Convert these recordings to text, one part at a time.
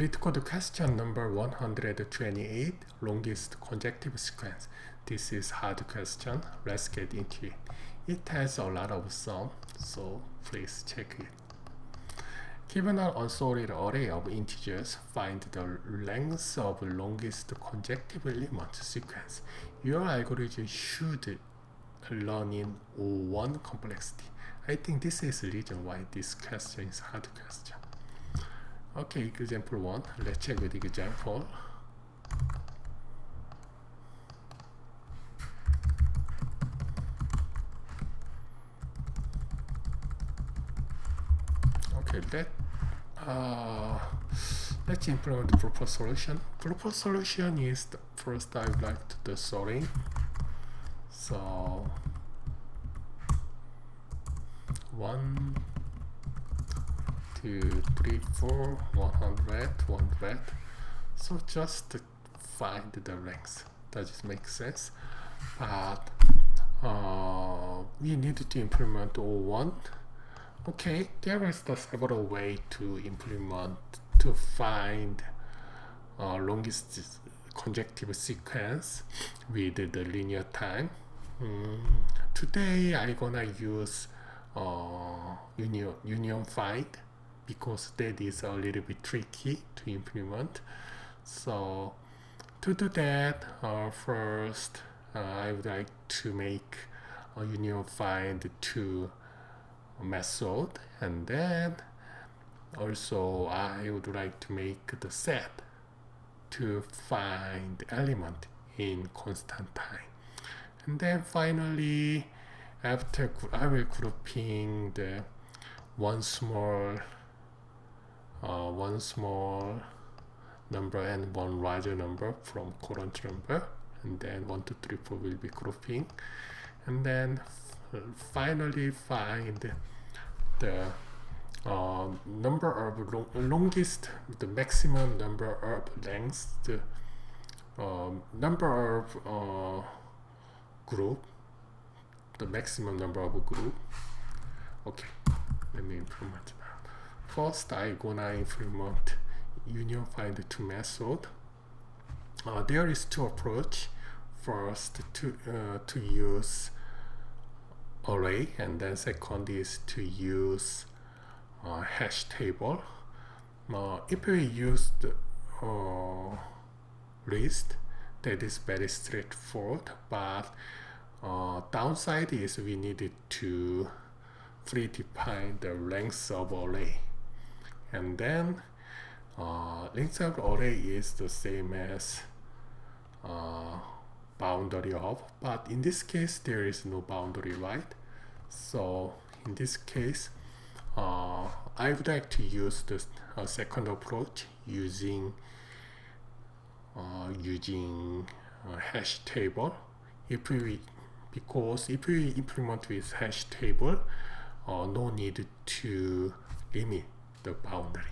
LeetCode question number 128, longest conjective sequence. This is hard question. Let's get into it. It has a lot of sum, so please check it. Given an unsorted array of integers, find the length of longest conjective element sequence. Your algorithm should learn in O1 complexity. I think this is the reason why this question is hard question. Okay, example 1. Let's check with the example. Okay, let's implement the proposed solution. Proposed solution is the first I would like to do sorting. So 1, 2, 3, 4, 100, 100. So just find the length. Does it make sense? But we need to implement O1. Okay, there is several ways to implement to find longest conjective sequence with the linear time. Today I'm gonna use union find because that is a little bit tricky to implement. So to do that, first I would like to make a union find to method, and then also I would like to make the set to find element in constant time. And then finally, after I will grouping the one small number and one larger number from current number, and then 1, 2, 3, 4 will be grouping, and then finally find the number of longest, the maximum number of lengths, the number of group, the maximum number of group. Okay, let me implement that. First, I'm gonna implement union find to method. There is two approach. First, to use array, and then second is to use hash table. If we use the list, that is very straightforward, but downside is we needed to predefine the length of array, and then length of array is the same as boundary of, but in this case there is no boundary, right? So in this case I would like to use the second approach using hash table. Because if we implement with hash table, no need to limit the boundary.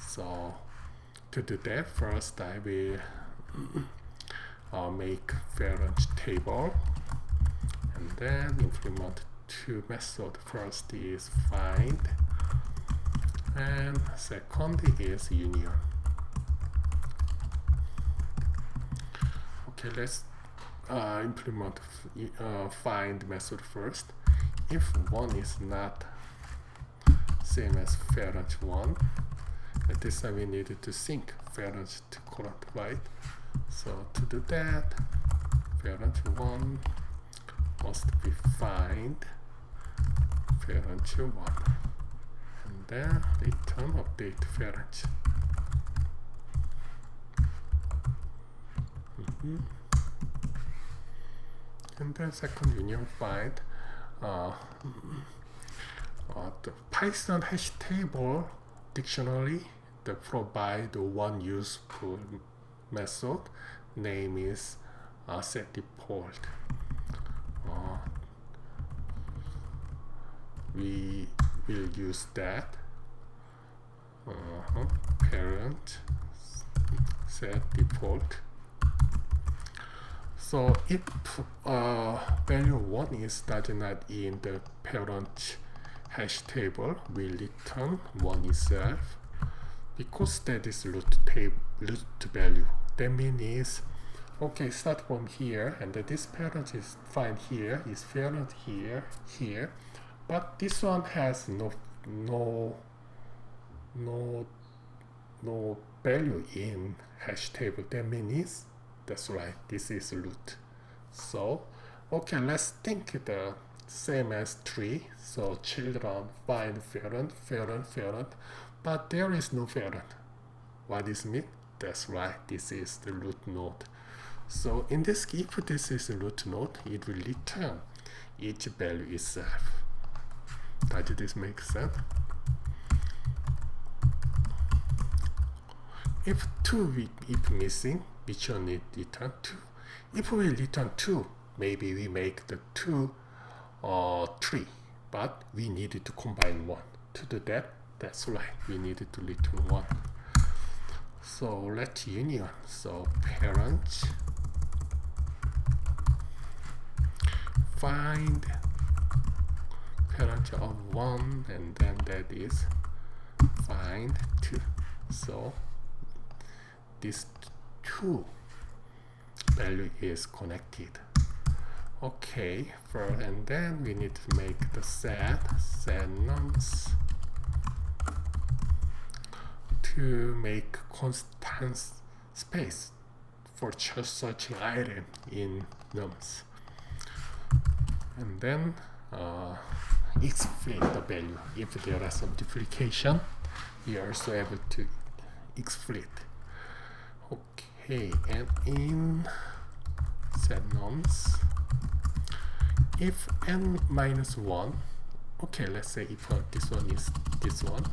So to do that, first I will make parent table, and then implement two methods. First is find, and second is union. Okay, let's implement find method first. If one is not same as parent 1, at this time we needed to sync parent to current, right? So to do that, parent 1 must be find parent 1, and then return update parent. And then second union find. The Python hash table dictionary that provide one useful method. Name is set default. We will use that. Parent set default. So if value 1 is not in the parent hash table, we return 1 itself, because that is root value. That means okay, start from here, and this parent is fine here, is parent here, here, but this one has no value in hash table. That means that's right, this is root. So okay, let's think the same as tree. So children find parent, but there is no parent. What does it mean? That's right, this is the root node. So in this, if this is a root node, it will return each value itself. Does this make sense? If 2 if missing, which one need return 2? If we return 2, maybe we make the 2 or 3, but we needed to combine 1. To do that, that's right, we needed to return 1. So let's union. So parent find parent of 1, and then that is find 2. So this 2 value is connected. Okay, first, and then we need to make the set nums to make constant space for searching item in nums, and then explain the value. If there are some duplication, we are also able to explain. Okay, and in set nums, if n minus 1, okay, let's say if this one is this one,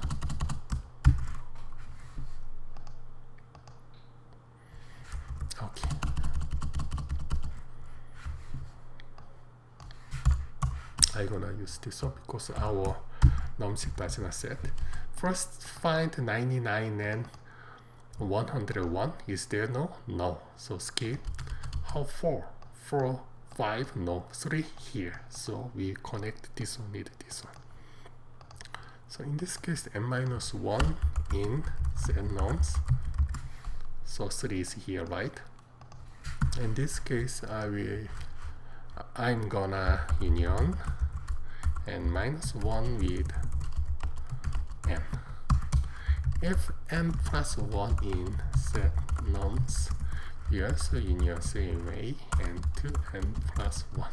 okay, I'm gonna use this one because our nums does not set. First find 99 and 101. Is there? No. So skip. How 4, 5, no, 3 here. So we connect this one with this one. So in this case, n minus 1 in set nums. So 3 is here, right? In this case, I'm gonna union n minus 1 with n. If n plus 1 in set nums, we also union same way, and to n plus 1.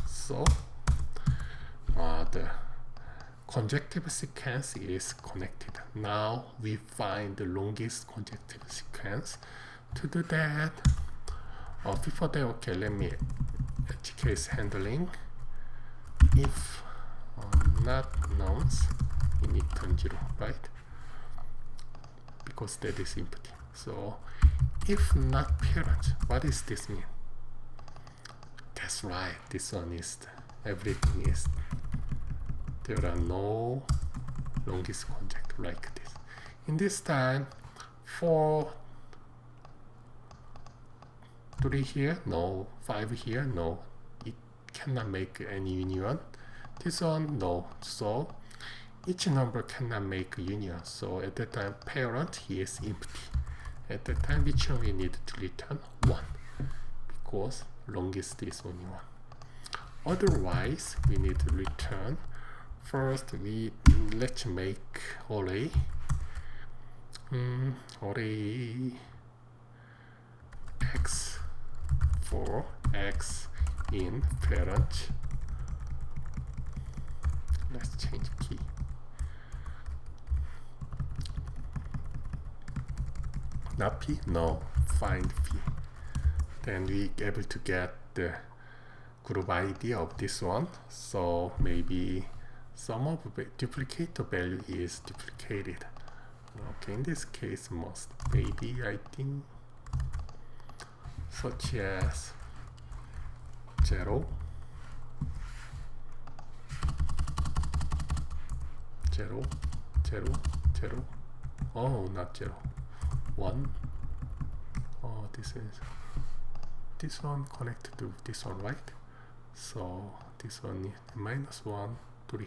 So the conjective sequence is connected. Now we find the longest conjective sequence. To do that, before that, okay, let me edge case handling. If not nums, we need turn 0, right? Because that is empty. So if not parent, what does this mean? That's right, this one is everything is, there are no longest conjective like this. In this time, 4, 3 here, no, 5 here, no, it cannot make any union. This one, no. So each number cannot make a union. So at that time, parent here is empty. At that time, which one we need to return? 1, because longest is only 1. Otherwise, we need to return. First, let's make array. Array x for x in parent. Let's change key. Not p? No, find p. Then we able to get the group ID of this one. So maybe some of the duplicator value is duplicated. Okay, in this case, most maybe I think such as 0, 0, 0, 0. Oh, not 0. 1. Oh, this one connected to this one, right? So this one is minus 1, 3,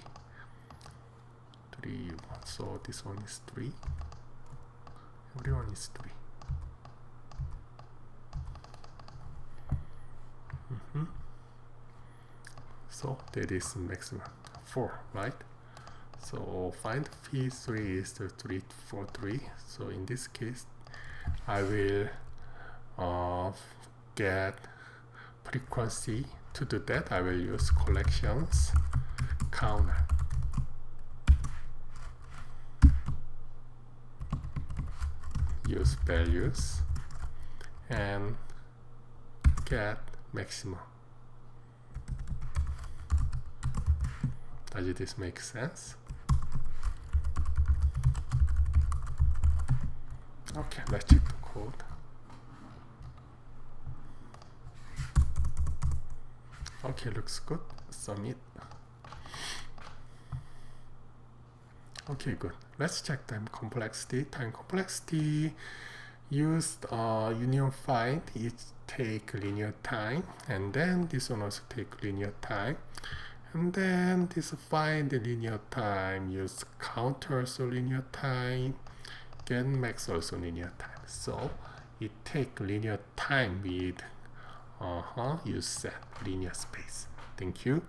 3, 1. So this one is 3. is 3. So that is maximum 4, right? So find P3 is the 3 for 3. So in this case, I will get frequency. To do that, I will use collections counter. Use values and get maximum. Does this make sense? Okay, let's check the code. Okay, looks good. Submit. Okay, good. Let's check time complexity. Time complexity used union find, it take linear time, and then this one also take linear time, and then this find the linear time, use counter also linear time, get max also linear time. So it take linear time with use set linear space. Thank you.